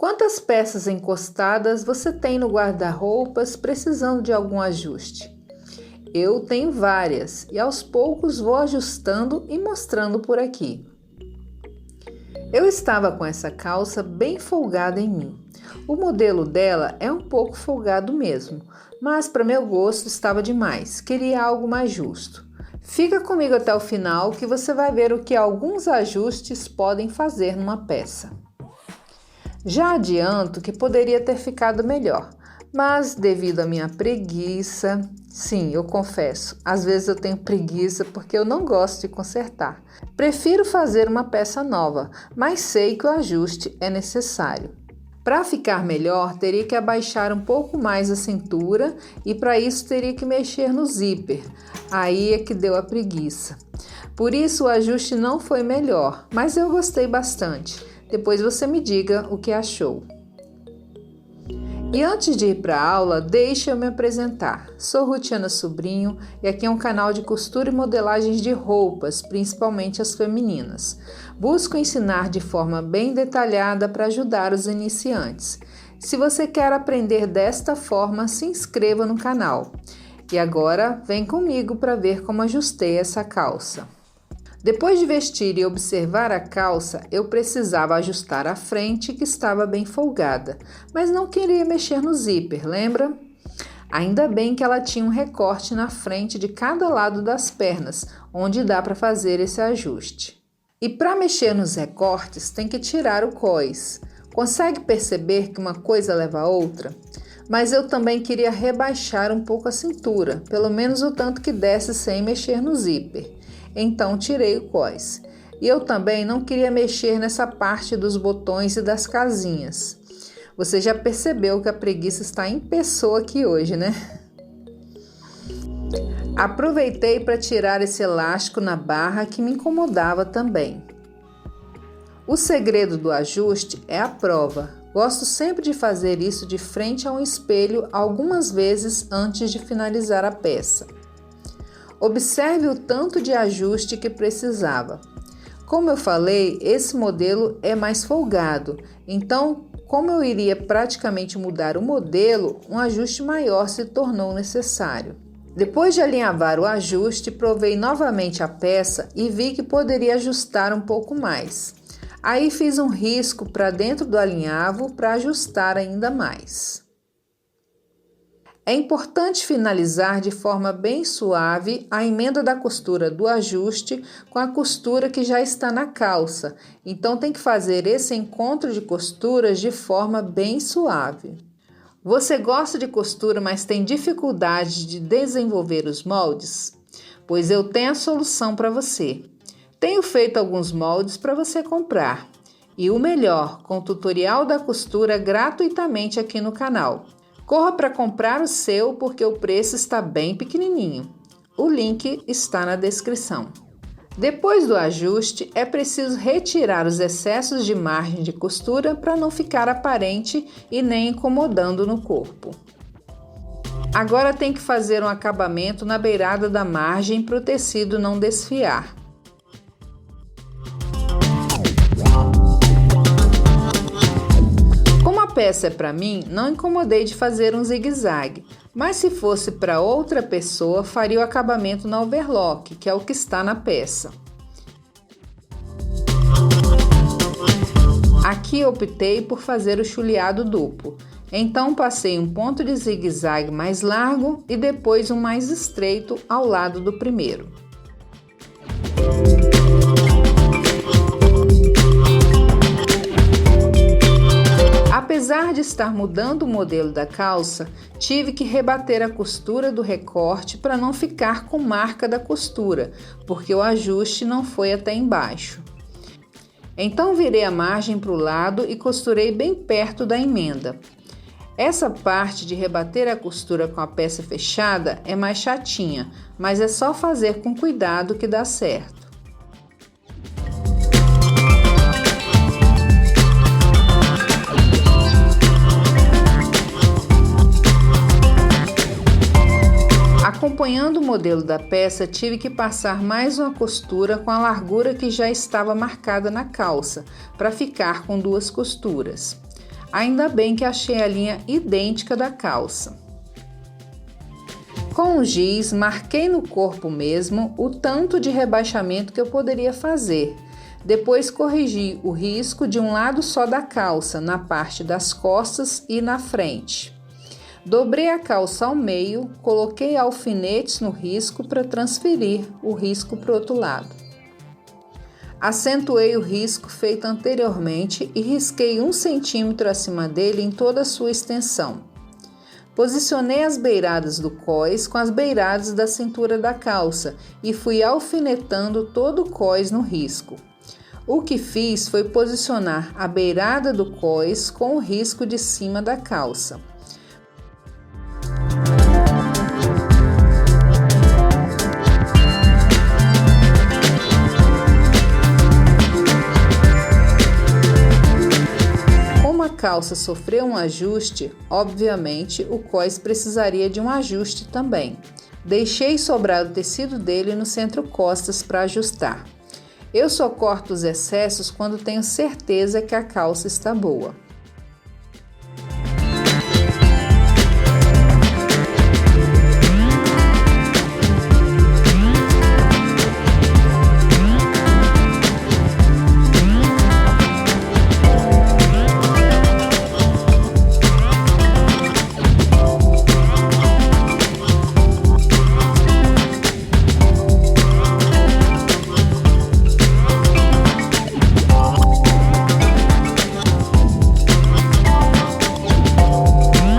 Quantas peças encostadas você tem no guarda-roupas precisando de algum ajuste? Eu tenho várias e aos poucos vou ajustando e mostrando por aqui. Eu estava com essa calça bem folgada em mim. O modelo dela é um pouco folgado mesmo, mas para meu gosto estava demais, queria algo mais justo. Fica comigo até o final que você vai ver o que alguns ajustes podem fazer numa peça. Já adianto que poderia ter ficado melhor, mas devido à minha preguiça, sim, eu confesso, às vezes eu tenho preguiça porque eu não gosto de consertar. Prefiro fazer uma peça nova, mas sei que o ajuste é necessário. Para ficar melhor, teria que abaixar um pouco mais a cintura e para isso teria que mexer no zíper. Aí é que deu a preguiça. Por isso o ajuste não foi melhor, mas eu gostei bastante. Depois você me diga o que achou. E antes de ir para a aula, deixa eu me apresentar. Sou Rutiana Sobrinho e aqui é um canal de costura e modelagens de roupas, principalmente as femininas. Busco ensinar de forma bem detalhada para ajudar os iniciantes. Se você quer aprender desta forma, se inscreva no canal. E agora, vem comigo para ver como ajustei essa calça. Depois de vestir e observar a calça, eu precisava ajustar a frente, que estava bem folgada, mas não queria mexer no zíper, lembra? Ainda bem que ela tinha um recorte na frente de cada lado das pernas, onde dá para fazer esse ajuste. E para mexer nos recortes, tem que tirar o cós. Consegue perceber que uma coisa leva a outra? Mas eu também queria rebaixar um pouco a cintura, pelo menos o tanto que desse sem mexer no zíper. Então tirei o cós. E eu também não queria mexer nessa parte dos botões e das casinhas. Você já percebeu que a preguiça está em pessoa aqui hoje, né? Aproveitei para tirar esse elástico na barra que me incomodava também. O segredo do ajuste é a prova. Gosto sempre de fazer isso de frente a um espelho algumas vezes antes de finalizar a peça. Observe o tanto de ajuste que precisava. Como eu falei, esse modelo é mais folgado, então, como eu iria praticamente mudar o modelo, um ajuste maior se tornou necessário. Depois de alinhavar o ajuste, provei novamente a peça e vi que poderia ajustar um pouco mais. Aí fiz um risco para dentro do alinhavo para ajustar ainda mais. É importante finalizar de forma bem suave a emenda da costura do ajuste com a costura que já está na calça, então tem que fazer esse encontro de costuras de forma bem suave. Você gosta de costura, mas tem dificuldade de desenvolver os moldes? Pois eu tenho a solução para você. Tenho feito alguns moldes para você comprar. E o melhor, com o tutorial da costura gratuitamente aqui no canal. Corra para comprar o seu porque o preço está bem pequenininho. O link está na descrição. Depois do ajuste, é preciso retirar os excessos de margem de costura para não ficar aparente e nem incomodando no corpo. Agora tem que fazer um acabamento na beirada da margem para o tecido não desfiar. A peça é para mim, não incomodei de fazer um zigue-zague, mas se fosse para outra pessoa, faria o acabamento na overlock, que é o que está na peça. Aqui optei por fazer o chuleado duplo, então passei um ponto de zigue-zague mais largo e depois um mais estreito ao lado do primeiro. Apesar de estar mudando o modelo da calça, tive que rebater a costura do recorte para não ficar com marca da costura, porque o ajuste não foi até embaixo. Então virei a margem para o lado e costurei bem perto da emenda. Essa parte de rebater a costura com a peça fechada é mais chatinha, mas é só fazer com cuidado que dá certo. Acompanhando o modelo da peça, tive que passar mais uma costura com a largura que já estava marcada na calça, para ficar com duas costuras. Ainda bem que achei a linha idêntica da calça. Com o giz, marquei no corpo mesmo o tanto de rebaixamento que eu poderia fazer. Depois corrigi o risco de um lado só da calça, na parte das costas e na frente. Dobrei a calça ao meio, coloquei alfinetes no risco para transferir o risco para o outro lado. Acentuei o risco feito anteriormente e risquei 1 centímetro acima dele em toda a sua extensão. Posicionei as beiradas do cós com as beiradas da cintura da calça e fui alfinetando todo o cós no risco. O que fiz foi posicionar a beirada do cós com o risco de cima da calça. Como a calça sofreu um ajuste, obviamente o cós precisaria de um ajuste também. Deixei sobrar o tecido dele no centro-costas para ajustar. Eu só corto os excessos quando tenho certeza que a calça está boa.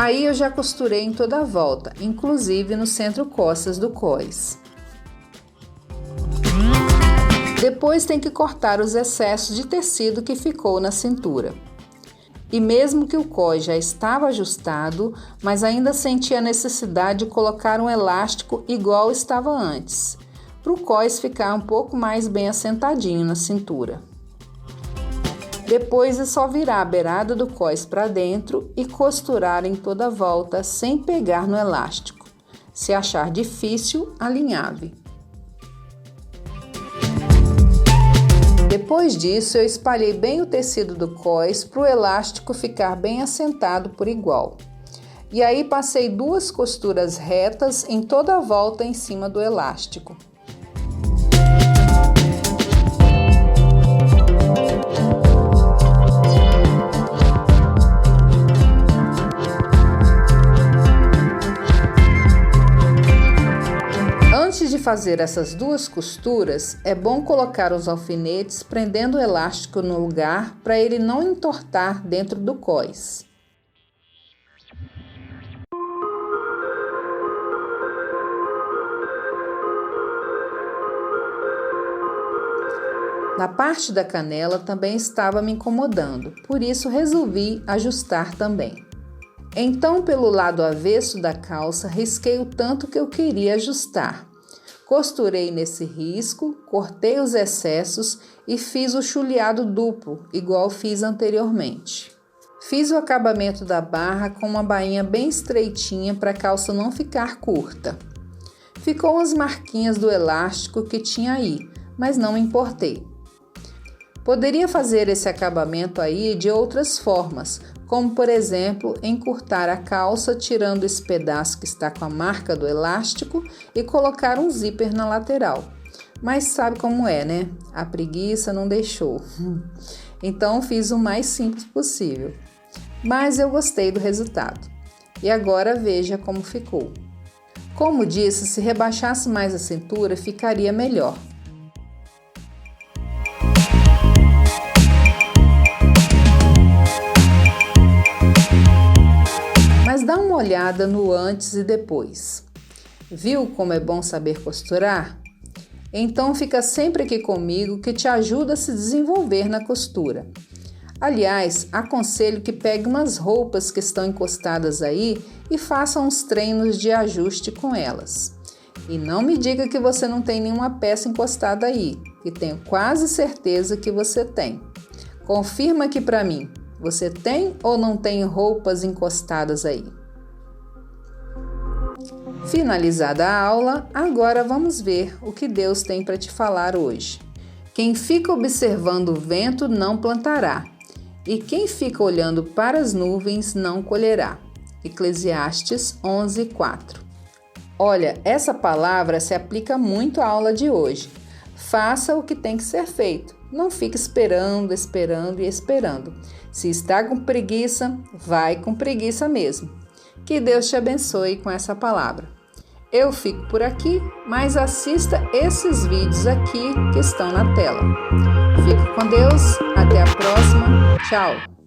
Aí eu já costurei em toda a volta, inclusive no centro-costas do cós. Depois tem que cortar os excessos de tecido que ficou na cintura. E mesmo que o cós já estava ajustado, mas ainda senti a necessidade de colocar um elástico igual estava antes, para o cós ficar um pouco mais bem assentadinho na cintura. Depois é só virar a beirada do cós para dentro e costurar em toda a volta sem pegar no elástico. Se achar difícil, alinhave. Depois disso, eu espalhei bem o tecido do cós para o elástico ficar bem assentado por igual. E aí passei 2 costuras retas em toda a volta em cima do elástico. Antes de fazer essas 2 costuras, é bom colocar os alfinetes prendendo o elástico no lugar para ele não entortar dentro do cós. Na parte da canela também estava me incomodando, por isso resolvi ajustar também. Então, pelo lado avesso da calça, risquei o tanto que eu queria ajustar. Costurei nesse risco, cortei os excessos e fiz o chuleado duplo, igual fiz anteriormente. Fiz o acabamento da barra com uma bainha bem estreitinha para a calça não ficar curta. Ficou as marquinhas do elástico que tinha aí, mas não me importei. Poderia fazer esse acabamento aí de outras formas, como por exemplo, encurtar a calça tirando esse pedaço que está com a marca do elástico e colocar um zíper na lateral. Mas sabe como é, né? A preguiça não deixou. Então fiz o mais simples possível. Mas eu gostei do resultado. E agora veja como ficou. Como disse, se rebaixasse mais a cintura, ficaria melhor. Mas dá uma olhada no antes e depois. Viu como é bom saber costurar? Então fica sempre aqui comigo que te ajuda a se desenvolver na costura. Aliás, aconselho que pegue umas roupas que estão encostadas aí e faça uns treinos de ajuste com elas. E não me diga que você não tem nenhuma peça encostada aí, que tenho quase certeza que você tem. Confirma aqui para mim. Você tem ou não tem roupas encostadas aí? Finalizada a aula, agora vamos ver o que Deus tem para te falar hoje. Quem fica observando o vento não plantará, e quem fica olhando para as nuvens não colherá. Eclesiastes 11:4. Olha, essa palavra se aplica muito à aula de hoje. Faça o que tem que ser feito. Não fique esperando. Se está com preguiça, vai com preguiça mesmo. Que Deus te abençoe com essa palavra. Eu fico por aqui, mas assista esses vídeos aqui que estão na tela. Fique com Deus, até a próxima, tchau!